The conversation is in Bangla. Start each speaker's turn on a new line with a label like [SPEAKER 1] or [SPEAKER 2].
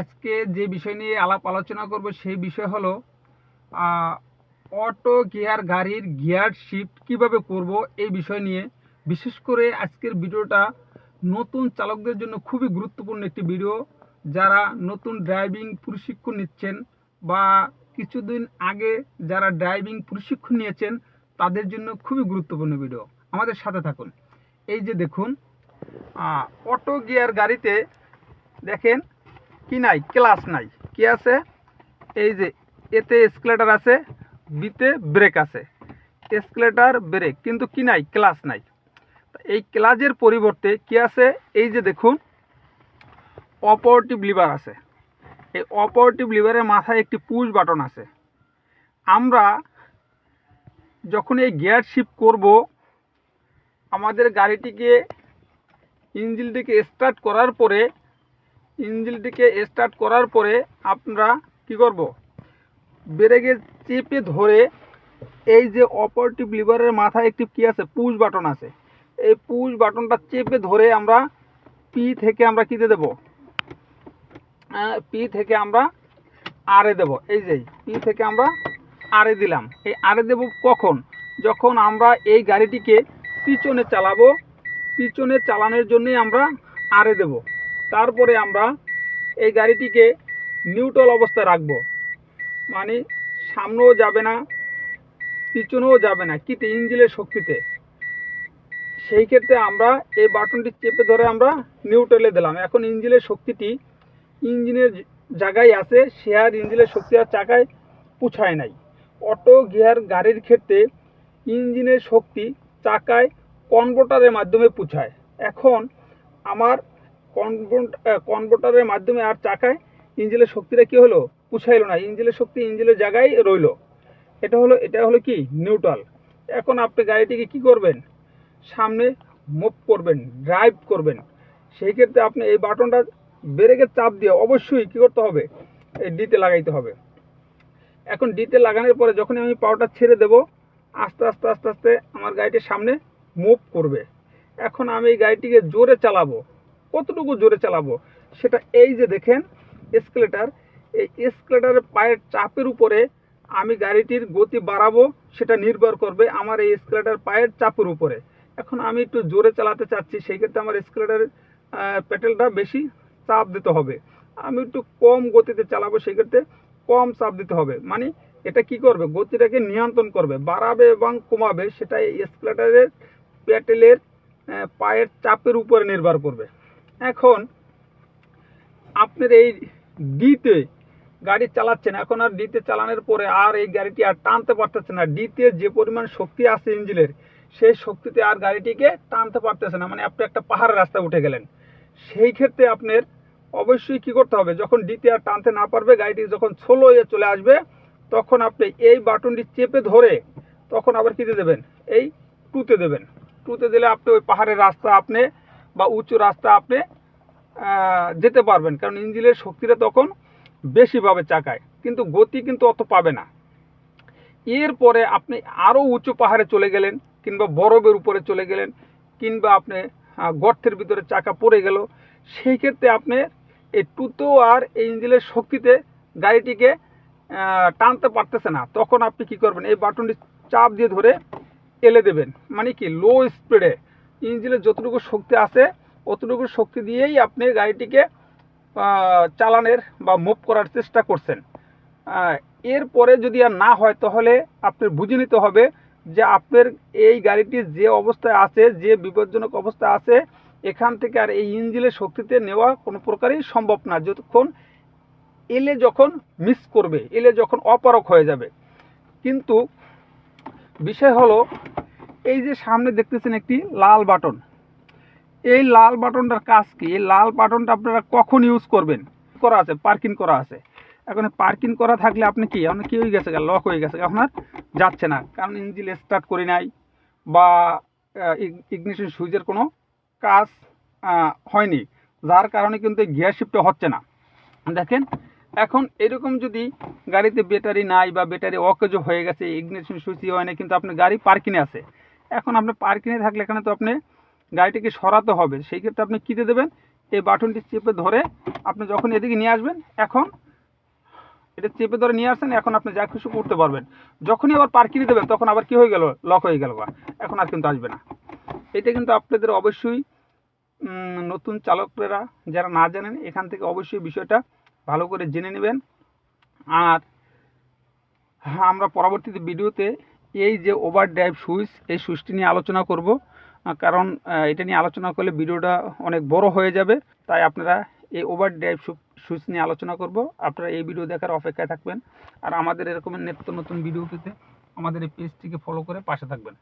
[SPEAKER 1] আজকে যে বিষয় নিয়ে আলাপ আলোচনা করব সেই বিষয় হলো অটো গিয়ার গাড়ির গিয়ার শিফট কিভাবে করব এই বিষয় নিয়ে। বিশেষ করে আজকের ভিডিওটা নতুন চালকদের জন্য খুবই গুরুত্বপূর্ণ একটি ভিডিও। যারা নতুন ড্রাইভিং প্রশিক্ষণ নিচ্ছেন বা কিছুদিন আগে যারা ড্রাইভিং প্রশিক্ষণ নিয়েছেন তাদের জন্য খুবই গুরুত্বপূর্ণ ভিডিও। আমাদের সাথে থাকুন। এই যে দেখুন, অটো গিয়ার গাড়িতে দেখেন কি নাই, ক্লাচ নাই। কি আছে? এই যে এতে এসকেলেটার আছে, বিতে ব্রেক আছে, এসকেলেটার ব্রেক, কিন্তু কি নাই, ক্লাচ নাই। এই ক্লাচের পরিবর্তে কি আছে? এই যে দেখুন, অপারেটিভ লিভার আছে। এই অপারেটিভ লিভারের মাথায় একটি পুশ বাটন আছে। আমরা যখন এই গিয়ার শিফট করব, আমাদের গাড়িটিকে ইঞ্জিনটিকে স্টার্ট করার পরে আমরা কি করব? ব্রেকে চেপে ধরে এই যে অপারেটিভ লিভারের মাথায় একটি কি আছে, পুশ বাটন আছে। এই পুশ বাটনটা চেপে ধরে আমরা পি থেকে আমরা কি দেব, পি থেকে আমরা আরে দেব। এই যে পি থেকে আমরা আরে দিলাম। এই আরে দেব কখন? যখন আমরা এই গাড়িটিকে পিছনে চালাবো। পিছনে চালানোর জন্যই আমরা আরে দেব। তারপরে আমরা এই গাড়িটিকে নিউট্রাল অবস্থায় রাখবো, মানে সামনেও যাবে না পিছনেও যাবে না, কিতে ইঞ্জিনের শক্তিতে। সেই ক্ষেত্রে আমরা এই বাটনটি চেপে ধরে আমরা নিউট্রালে দিলাম। এখন ইঞ্জিনের শক্তিটি ইঞ্জিনের জায়গায় আছে, সে আর ইঞ্জিনের শক্তি আর চাকায় পুছায় নাই। অটো গিয়ার গাড়ির ক্ষেত্রে ইঞ্জিনের শক্তি চাকায় কনভার্টারের মাধ্যমে পুছায়। এখন আমার কনভার্টারের মাধ্যমে আর চাকায় ইঞ্জিনের শক্তিটা কি হলো, পুছাইলো না। ইঞ্জিনের শক্তি ইঞ্জিনের জায়গায় রইল। এটা হলো কি, নিউট্রাল। এখন আপনি গাড়িটিকে কি করবেন? সামনে মুভ করবেন, ড্রাইভ করবেন। সেই ক্ষেত্রে আপনি এই বাটনটা ব্রেকের চাপ দিয়ে অবশ্যই কি করতে হবে, এই ডিতে লাগাইতে হবে। এখন ডিতে লাগানোর পরে যখন আমি পাওয়ারটা ছেড়ে দেব, আস্তে আস্তে আস্তে আস্তে আমার গাড়িটির সামনে মুভ করবে। এখন আমি এই গাড়িটিকে জোরে চালাবো। কতটুকু জোরে চালাবো সেটা এই যে দেখেন এসকেলেটার, এই এসকেলেটারের পায়ের চাপের উপরে আমি গাড়িটির গতি বাড়াবো, সেটা নির্ভর করবে আমার এই এসকেলেটার পায়ের চাপের উপরে। এখন আমি একটু জোরে চালাতে চাচ্ছি, সেই ক্ষেত্রে আমার এসকেলেটারের প্যাডেলটা বেশি চাপ দিতে হবে। আমি একটু কম গতিতে চালাবো, সেই ক্ষেত্রে কম চাপ দিতে হবে। মানে এটা কি করবে, গতিটাকে নিয়ন্ত্রণ করবে, বাড়াবে এবং কমাবে, সেটা এসকেলেটারের প্যাডেলের পায়ের চাপের উপরে নির্ভর করবে। এখন আপনার এই ডিতে গাড়ি চালাচ্ছেন, এখন আর ডিতে চালানোর পরে আর এই গাড়িটি আর টানতে পারতেছে না। ডিতে যে পরিমাণ শক্তি আছে ইঞ্জিনের, সেই শক্তিতে আর গাড়িটিকে টানতে পারতেছে না। মানে আপনি একটা পাহাড়ের রাস্তায় উঠে গেলেন। সেই ক্ষেত্রে আপনার অবশ্যই কি করতে হবে, যখন ডিতে আর টানতে না পারবে, গাড়িটি যখন স্লো হয়ে চলে আসবে, তখন আপনি এই বাটনটি চেপে ধরে তখন আবার কি দেবেন, এই টুতে দেবেন। টুতে দিলে আপনি ওই পাহাড়ের রাস্তা আপনি বা উঁচু রাস্তা আপনি যেতে পারবেন, কারণ ইঞ্জিনের শক্তিটা তখন বেশি পাবে চাকায়, কিন্তু গতি কিন্তু অত পাবে না। এরপরে আপনি আরও উঁচু পাহাড়ে চলে গেলেন, কিংবা বরফের উপরে চলে গেলেন, কিংবা আপনি গর্তের ভিতরে চাকা পড়ে গেল, সেই ক্ষেত্রে আপনি এই টুতেও আর এই ইঞ্জিনের শক্তিতে গাড়িটিকে টানতে পারতেছে না। তখন আপনি কি করবেন, এই বাটনটি চাপ দিয়ে ধরে এলে দেবেন। মানে কি, লো স্পিডে ইঞ্জিনের যতটুকু শক্তি আছে অতটুকু শক্তি দিয়েই আপনি গাড়িটিকে চালানোর বা মুভ করার চেষ্টা করছেন। এরপরে যদি আর না হয়, তাহলে আপনার বুঝে নিতে হবে যে আপনার এই গাড়িটি যে অবস্থায় আছে, যে বিপজ্জনক অবস্থায় আছে, এখান থেকে আর এই ইঞ্জিনের শক্তিতে নেওয়া কোনো প্রকারই সম্ভব না, যতক্ষণ এলে যখন মিস করবে, এলে যখন অপারক হয়ে যাবে। কিন্তু বিষয় হলো, এই যে সামনে দেখতেছেন একটি লাল বাটন, এই লাল বাটনটার কাজ কি? এই লাল বাটনটা আপনারা কখন ইউজ করবেন? করা আছে, পার্কিং করা আছে। এখন পার্কিং করা থাকলে আপনি কি হয়ে গেছে, লক হয়ে গেছে, এখন আর যাচ্ছে না, কারণ ইঞ্জিন স্টার্ট করি নাই বা ইগনিশন সুইচের কোনো কাজ হয়নি, যার কারণে কিন্তু গিয়ার শিফটটা হচ্ছে না। দেখেন, এখন এরকম যদি গাড়িতে ব্যাটারি নাই বা ব্যাটারি অকেজো হয়ে গেছে, ইগনিশন সুইচই হয় না, কিন্তু আপনার গাড়ি পার্কিংয়ে আছে। এখন আপনি পার্কিংয়ে থাকলে এখানে তো আপনি গাড়িটিকে সরাতে হবে। সেই ক্ষেত্রে আপনি কী দিয়ে দেবেন, এই বাটনটি চেপে ধরে আপনি যখন এদিকে নিয়ে আসবেন, এখন এটা চেপে ধরে নিয়ে আসছেন, এখন আপনি যা খুশি করতে পারবেন। যখনই আবার পার্কিংয়ে দেবেন তখন আবার কি হয়ে গেল, লক হয়ে গেল, এখন আর কিন্তু আসবে না। এটা কিন্তু আপনাদের অবশ্যই নতুন চালকরা যারা না জানেন, এখান থেকে অবশ্যই বিষয়টা ভালো করে জেনে নেবেন। আর হ্যাঁ, আমরা পরবর্তীতে ভিডিওতে এই যে ওভার ড্রাইভ সুইচ, এই সুইচটি নিয়ে আলোচনা করব, কারণ এটা নিয়ে আলোচনা করলে ভিডিওটা অনেক বড় হয়ে যাবে। তাই আপনারা এই ওভার ড্রাইভ সুইচ নিয়ে আলোচনা করব, আপনারা এই ভিডিও দেখার অপেক্ষায় থাকবেন। আর আমাদের এরকম নিত্য নতুন ভিডিও পেতে আমাদের এই পেজটিকে ফলো করে পাশে থাকবেন।